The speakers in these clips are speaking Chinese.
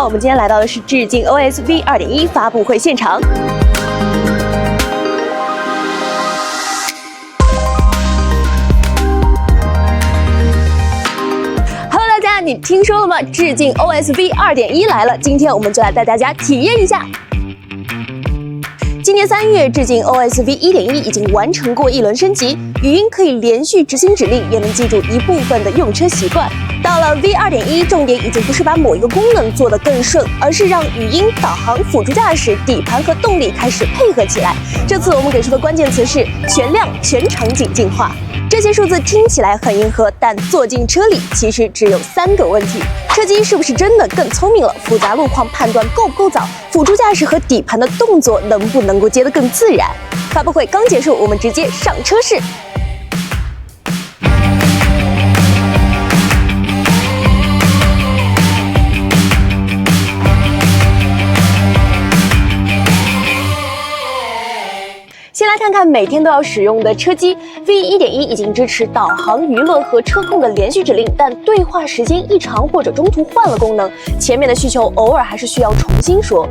我们今天来到的是致敬 OS V 2.1发布会现场。Hello， 大家，你听说了吗？致敬 OS V 2.1来了，今天我们就来带大家体验一下。今年3月，致敬 OS V 1.1已经完成过一輪升級，語音可以連續執行指令，也能記住一部分的用車習慣。到了 V 2.1，重點已經不是把某一個功能做得更順，而是讓語音、導航、輔助駕駛、底盤和動力開始配合起來。這次我們給出的關鍵詞是全量、全場景進化。這些數字聽起來很硬核，但坐進車裡其實只有3個問題：車機是不是真的更聰明了？複雜路況判斷夠不夠早？輔助駕駛和底盤的動作能不能夠接得更自然？發布會剛結束，我們直接上車試。先來看看每天都要使用的車機 V 1.1已經支持導航、娛樂和車控的連續指令，但對話時間異常或者中途換了功能，前面的需求偶爾還是需要重新說。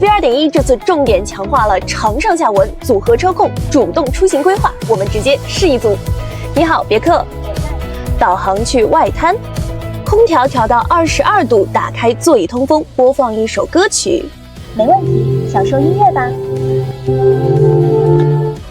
V 2.1這次重點強化了長上下文、組合車控、主動出行規劃，我們直接試一組。你好，別克。導航去外灘，空調調到22度，打開座椅通風，播放一首歌曲。沒問題，享受音樂吧。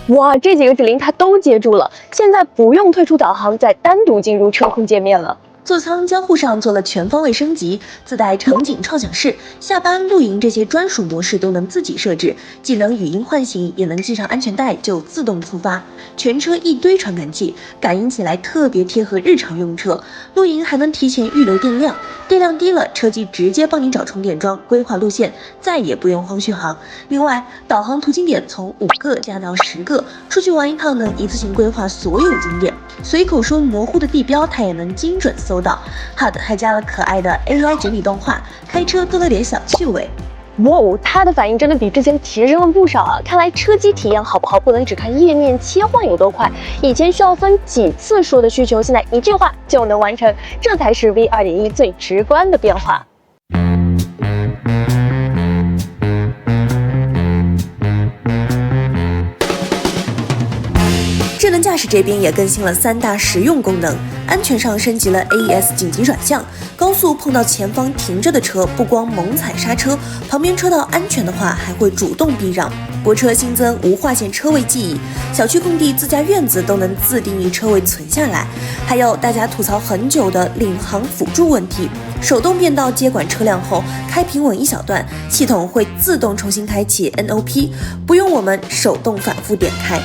哇，這幾個指令它都接住了，現在不用退出導航，再單獨進入車控界面了。座艙交互上做了全方位升級，自帶場景創想室，下班露營這些專屬模式都能自己設置，既能語音喚醒，也能繫上安全帶就自動出發。全車一堆傳感器，感應起來特別貼合日常用車。露營還能提前預留電量，電量低了，車機直接幫你找充電樁，規劃路線，再也不用慌續航。另外，導航途經點從5個加到10個，出去玩一趟能一次性規劃所有景點。隨口說模糊的地標，它也能精準搜到。HUD 還加了可愛的 AI 整理動畫，開車多了點小趣味。哇哦，它的反應真的比之前提升了不少啊！看來車機體驗好不好，不能只看頁面切換有多快，以前需要分幾次說的需求，現在一句話就能完成，這才是 V 2.1最直觀的變化。智能駕駛這邊也更新了3大實用功能，安全上升級了 AES 緊急轉向，高速碰到前方停着的車，不光猛踩剎車，旁邊車道安全的話還會主動避讓。泊車新增無劃線車位記憶，小區空地、自家院子都能自定義車位存下來。還有大家吐槽很久的領航輔助問題，手動變道接管車輛後，開平穩一小段，系統會自動重新開啟 NOP， 不用我們手動反覆點開。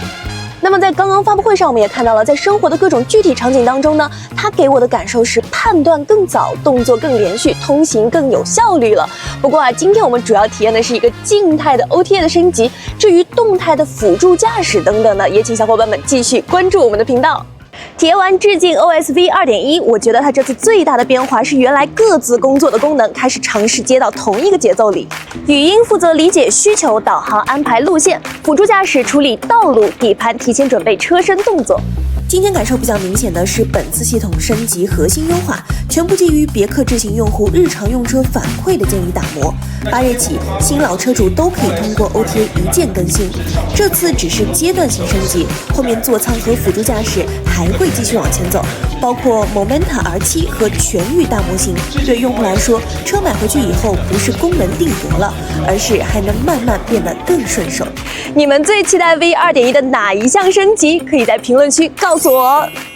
那麼在剛剛發布會上，我們也看到了，在生活的各種具體場景當中呢，它給我的感受是判斷更早，動作更連續，通行更有效率了。不過啊，今天我們主要體驗的是一個靜態的 OTA 的升級，至於動態的輔助駕駛等等呢，也請小夥伴們繼續關注我們的頻道。體驗完致敬 OS V 2.1，我覺得它這次最大的變化是原來各自工作的功能開始嘗試接到同一個節奏裡。語音負責理解需求，導航安排路線，輔助駕駛處理道路，底盤提前準備車身動作。今天感受比較明顯的是本次系統升級核心優化，全部基於別克智行用戶日常用車反饋的建議打磨。8月起，新老車主都可以通過 OTA 一鍵更新。這次只是階段性升級，後面座艙和輔助駕駛還會繼續往前走，包括 Momenta R7 和全域大模型。對用戶來說，車買回去以後不是功能定格了，而是還能慢慢變得更順手。你們最期待 V 2.1的哪一項升級？可以在評論區告訴我。